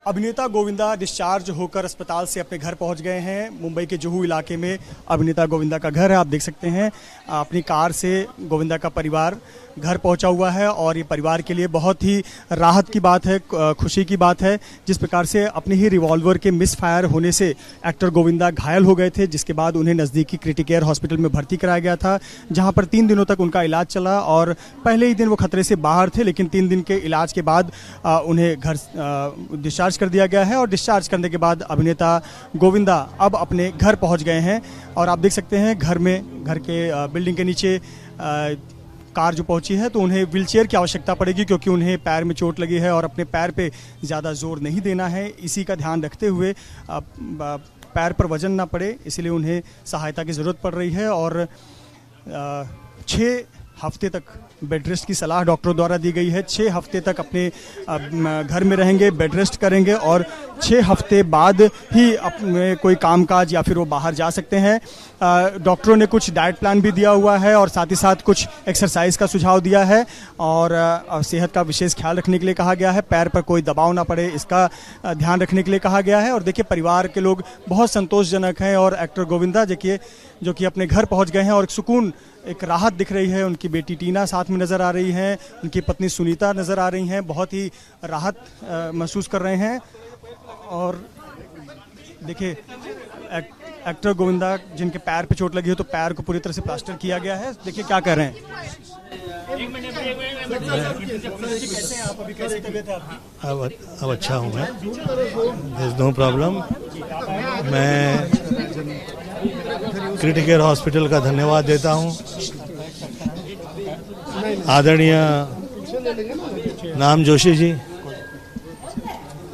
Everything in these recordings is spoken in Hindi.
अभिनेता गोविंदा डिस्चार्ज होकर अस्पताल से अपने घर पहुंच गए हैं। मुंबई के जुहू इलाके में अभिनेता गोविंदा का घर है। आप देख सकते हैं अपनी कार से गोविंदा का परिवार घर पहुंचा हुआ है और ये परिवार के लिए बहुत ही राहत की बात है, खुशी की बात है। जिस प्रकार से अपने ही रिवॉल्वर के मिस फायर होने से एक्टर गोविंदा घायल हो गए थे, जिसके बाद उन्हें नज़दीकी क्रिटिकेयर हॉस्पिटल में भर्ती कराया गया था, जहां पर 3 दिनों तक उनका इलाज चला और पहले ही दिन वो खतरे से बाहर थे, लेकिन 3 दिन के इलाज के बाद उन्हें घर डिस्चार्ज कर दिया गया है। और डिस्चार्ज करने के बाद अभिनेता गोविंदा अब अपने घर पहुंच गए हैं और आप देख सकते हैं घर के बिल्डिंग के नीचे कार जो पहुंची है, तो उन्हें व्हीलचेयर की आवश्यकता पड़ेगी क्योंकि उन्हें पैर में चोट लगी है और अपने पैर पे ज़्यादा जोर नहीं देना है। इसी का ध्यान रखते हुए पैर पर वजन ना पड़े, इसलिए उन्हें सहायता की ज़रूरत पड़ रही है। और 6 हफ्ते तक बेड रेस्ट की सलाह डॉक्टरों द्वारा दी गई है। 6 हफ्ते तक अपने घर में रहेंगे, बेड रेस्ट करेंगे और 6 हफ्ते बाद ही अपने कोई कामकाज या फिर वो बाहर जा सकते हैं। डॉक्टरों ने कुछ डाइट प्लान भी दिया हुआ है और साथ ही साथ कुछ एक्सरसाइज का सुझाव दिया है और सेहत का विशेष ख्याल रखने के लिए कहा गया है। पैर पर कोई दबाव ना पड़े, इसका ध्यान रखने के लिए कहा गया है। और देखिए, परिवार के लोग बहुत संतोषजनक हैं और एक्टर गोविंदा देखिए जो कि अपने घर पहुंच गए हैं और सुकून, एक राहत दिख रही है। उनकी बेटी टीना साथ में नज़र आ रही है, उनकी पत्नी सुनीता नज़र आ रही हैं, बहुत ही राहत महसूस कर रहे हैं। और देखिए, एक्टर गोविंदा जिनके पैर पे चोट लगी है, तो पैर को पूरी तरह से प्लास्टर किया गया है। देखिए क्या कर रहे हैं। अब अच्छा हूँ मैं, नो प्रॉब्लम। मैं क्रिटिकेयर हॉस्पिटल का धन्यवाद देता हूँ। आदरणीय नाम जोशी जी,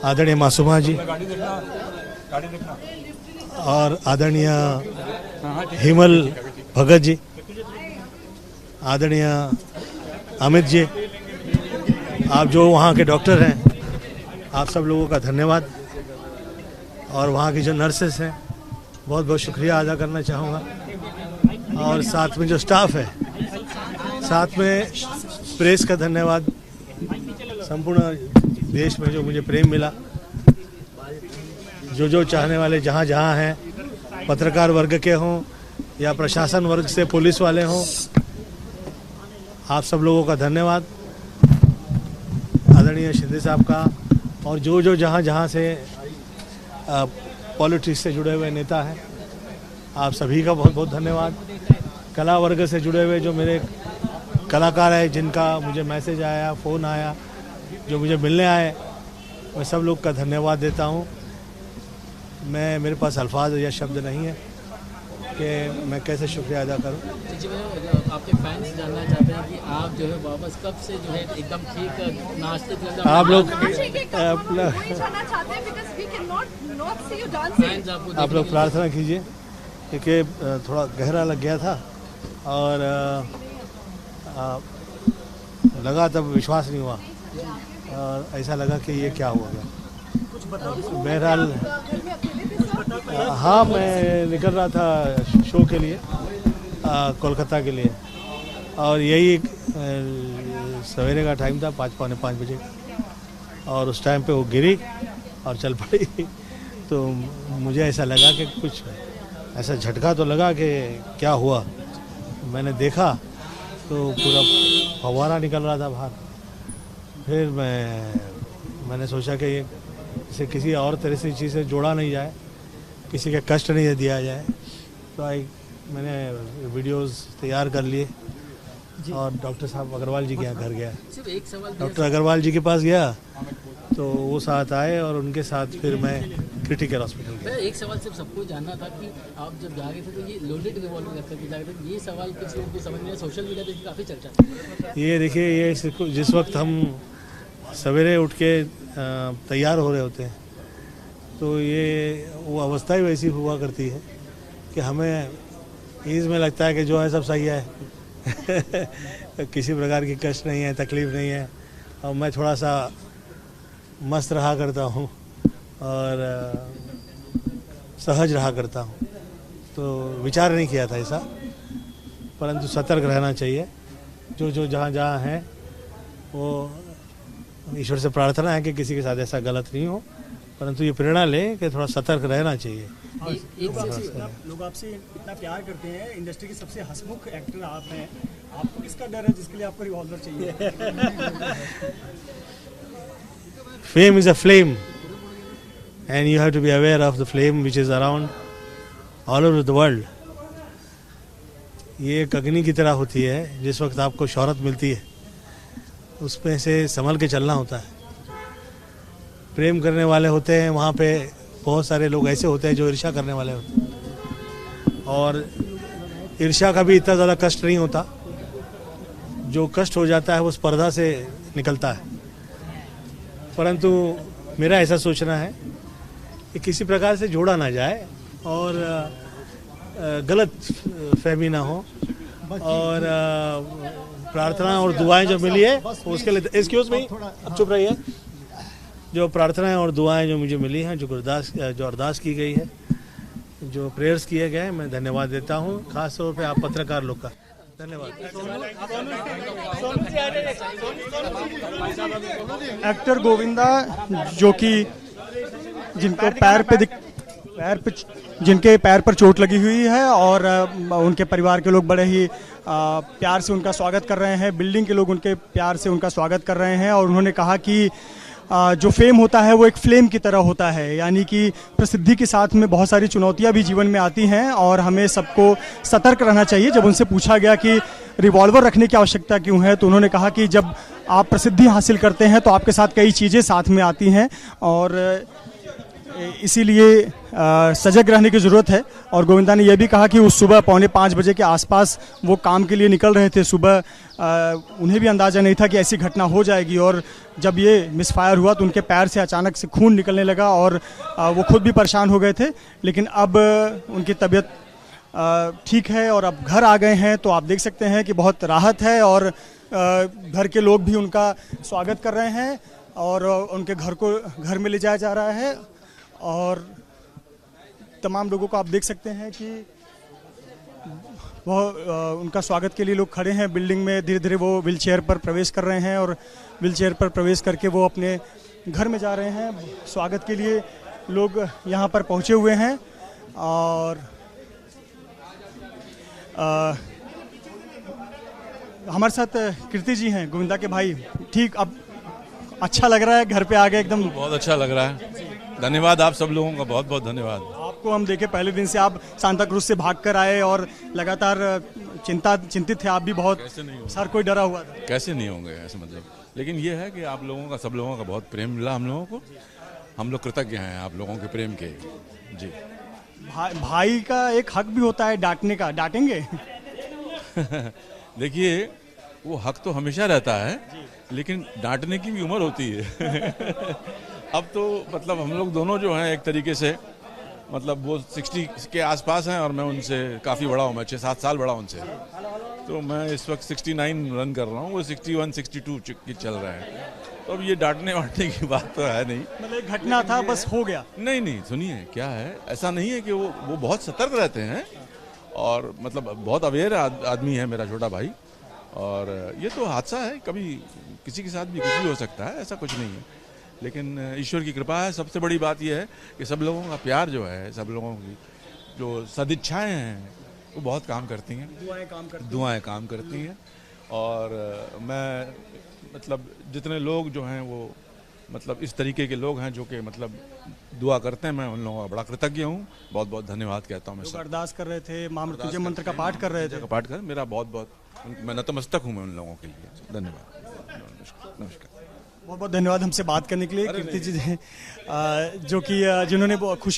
आदरणीय मासूमा जी और आदरणीय हिमल भगत जी, आदरणीय अमित जी, आप जो वहाँ के डॉक्टर हैं, आप सब लोगों का धन्यवाद। और वहाँ की जो नर्सेस हैं, बहुत बहुत शुक्रिया अदा करना चाहूँगा। और साथ में जो स्टाफ है, साथ में प्रेस का धन्यवाद। संपूर्ण देश में जो मुझे प्रेम मिला, जो चाहने वाले जहाँ जहाँ हैं, पत्रकार वर्ग के हों या प्रशासन वर्ग से पुलिस वाले हों, आप सब लोगों का धन्यवाद। आदरणीय शिंदे साहब का और जो जहाँ जहाँ से पॉलिटिक्स से जुड़े हुए नेता हैं, आप सभी का बहुत बहुत धन्यवाद। कला वर्ग से जुड़े हुए जो मेरे कलाकार हैं, जिनका मुझे मैसेज आया, फ़ोन आया, जो मुझे मिलने आए, मैं सब लोग का धन्यवाद देता हूँ। मेरे पास अल्फाज या शब्द नहीं है कि मैं कैसे शुक्रिया अदा करूँ। आपके फैंस जानना चाहते हैं कि आप जो है वापस कब से जो है एकदम ठीक नाचते थे। आप लोग प्रार्थना कीजिए, क्योंकि थोड़ा गहरा लग गया था और लगा, तब विश्वास नहीं हुआ और ऐसा लगा कि ये क्या हुआ गया। बहरहाल हाँ, मैं निकल रहा था शो के लिए कोलकाता के लिए, और यही सवेरे का टाइम था, 5 पौने 5 बजे, और उस टाइम पे वो गिरी और चल पड़ी। तो मुझे ऐसा लगा कि कुछ ऐसा झटका तो लगा कि क्या हुआ। मैंने देखा तो पूरा फव्वारा निकल रहा था बाहर। फिर मैंने सोचा कि इसे किसी और तरह से चीज़ से जोड़ा नहीं जाए, किसी का कष्ट नहीं दिया जाए। तो मैंने वीडियोस तैयार कर लिए और डॉक्टर साहब अग्रवाल जी के यहाँ घर गया। डॉक्टर अग्रवाल जी के पास गया तो वो साथ आए और उनके साथ फिर मैं क्रिटिकल हॉस्पिटल गया। एक सवाल सिर्फ सबको जानना था कि आप जब जा रहे थे तो ये लोडेड रिवॉल्वर करके जा रहे थे, ये सवाल कुछ लोगों को समझ में आया, सोशल मीडिया पे काफ़ी चर्चा। ये देखिए, ये जिस वक्त हम सवेरे उठ के तैयार हो रहे होते हैं, तो ये वो अवस्था ही वैसी हुआ करती है कि हमें ईज़ में लगता है कि जो है सब सही है। किसी प्रकार की कष्ट नहीं है, तकलीफ़ नहीं है, और मैं थोड़ा सा मस्त रहा करता हूँ और सहज रहा करता हूँ। तो विचार नहीं किया था ऐसा, परंतु सतर्क रहना चाहिए। जो जहाँ जहाँ है, वो ईश्वर से प्रार्थना है कि किसी के साथ ऐसा गलत नहीं हो परंतु ये प्रेरणा ले कि थोड़ा सतर्क रहना चाहिए। लोग आपसे इतना प्यार करते हैं, इंडस्ट्री के सबसे हंसमुख एक्टर आप हैं, आपको किसका डर है जिसके लिए आपको रिवॉल्वर चाहिए? Fame is a flame and you have to be aware of the flame which is around all over the world. ये एक अग्नि की तरह होती है, जिस वक्त आपको शोहरत मिलती है उसमें से संभल के चलना होता है। प्रेम करने वाले होते हैं, वहाँ पे बहुत सारे लोग ऐसे होते हैं जो ईर्ष्या करने वाले होते हैं, और ईर्ष्या का भी इतना ज़्यादा कष्ट नहीं होता। जो कष्ट हो जाता है वो स्पर्धा से निकलता है। परंतु मेरा ऐसा सोचना है कि किसी प्रकार से जोड़ा ना जाए और गलत फहमी ना हो, और प्रार्थना और दुआएं जो मिली है उसके लिए, एक्सक्यूज मी, चुप रहिए, जो प्रार्थनाएं और दुआएं जो मुझे मिली हैं, जो अरदास की गई है, जो प्रेयर्स किए गए, मैं धन्यवाद देता हूं, खास तौर पे आप पत्रकार लोग का धन्यवाद। एक्टर गोविंदा जो कि जिनको जिनके पैर पर चोट लगी हुई है, और उनके परिवार के लोग बड़े ही प्यार से उनका स्वागत कर रहे हैं, बिल्डिंग के लोग उनके प्यार से उनका स्वागत कर रहे हैं, और उन्होंने कहा कि जो फेम होता है वो एक फ्लेम की तरह होता है, यानी कि प्रसिद्धि के साथ में बहुत सारी चुनौतियां भी जीवन में आती हैं और हमें सबको सतर्क रहना चाहिए। जब उनसे पूछा गया कि रिवॉल्वर रखने की आवश्यकता क्यों है, तो उन्होंने कहा कि जब आप प्रसिद्धि हासिल करते हैं तो आपके साथ कई चीज़ें साथ में आती हैं, और इसीलिए सजग रहने की ज़रूरत है। और गोविंदा ने यह भी कहा कि उस सुबह 4:45 बजे के आसपास वो काम के लिए निकल रहे थे सुबह, उन्हें भी अंदाज़ा नहीं था कि ऐसी घटना हो जाएगी, और जब ये मिसफायर हुआ तो उनके पैर से अचानक से खून निकलने लगा और वो खुद भी परेशान हो गए थे। लेकिन अब उनकी तबीयत ठीक है और अब घर आ गए हैं, तो आप देख सकते हैं कि बहुत राहत है, और घर के लोग भी उनका स्वागत कर रहे हैं और उनके घर में ले जाया जा रहा है, और तमाम लोगों को आप देख सकते हैं कि वो उनका स्वागत के लिए लोग खड़े हैं बिल्डिंग में। धीरे धीरे वो व्हील चेयर पर प्रवेश कर रहे हैं, और व्हील चेयर पर प्रवेश करके वो अपने घर में जा रहे हैं। स्वागत के लिए लोग यहाँ पर पहुँचे हुए हैं, और हमारे साथ कीर्ति जी हैं, गोविंदा के भाई। ठीक, अब अच्छा लग रहा है, घर पे आ गए एकदम? बहुत अच्छा लग रहा है, धन्यवाद आप सब लोगों का, बहुत बहुत धन्यवाद। आपको हम देखे पहले दिन से आप सांता क्रूज से भाग कर आए और लगातार चिंतित थे आप भी बहुत, सर कोई डरा हुआ था? कैसे नहीं होंगे ऐसे, मतलब, लेकिन ये है कि आप लोगों का, सब लोगों का बहुत प्रेम मिला हम लोगों को, हम लोग कृतज्ञ हैं आप लोगों के प्रेम के। जी, भाई का एक हक भी होता है डांटने का, डांटेंगे? देखिए, वो हक तो हमेशा रहता है, लेकिन डांटने की भी उम्र होती है। अब तो मतलब हम लोग दोनों जो हैं एक तरीके से, मतलब वो 60 के आसपास हैं और मैं उनसे काफ़ी बड़ा हूँ, मैं 6-7 साल बड़ा उनसे, तो मैं इस वक्त 69 रन कर रहा हूँ, वो 61-62 चल रहे हैं। तो अब ये डांटने वाटने की बात तो है नहीं, मतलब एक घटना था, बस हो गया। नहीं, सुनिए क्या है, ऐसा नहीं है कि वो बहुत सतर्क रहते हैं, और मतलब बहुत अवेयर आदमी है मेरा छोटा भाई, और ये तो हादसा है, कभी किसी के साथ भी कुछ भी हो सकता है, ऐसा कुछ नहीं है, लेकिन ईश्वर की कृपा है। सबसे बड़ी बात यह है कि सब लोगों का प्यार जो है, सब लोगों की जो सदिच्छाएं हैं वो बहुत काम करती हैं, दुआएं काम करती हैं, और मैं मतलब जितने लोग जो हैं वो मतलब इस तरीके के लोग हैं जो कि मतलब दुआ करते हैं, मैं उन लोगों का बड़ा कृतज्ञ हूँ, बहुत बहुत धन्यवाद कहता हूँ। मैं अरदास कर रहे थे, महामृत्युंजय मंत्र का पाठ कर रहे थे, पाठ कर, मेरा बहुत बहुत, मैं नतमस्तक हूँ मैं उन लोगों के लिए। धन्यवाद, नमस्कार, बहुत बहुत धन्यवाद हमसे बात करने के लिए कीर्ति जी, जो कि जिन्होंने खुशी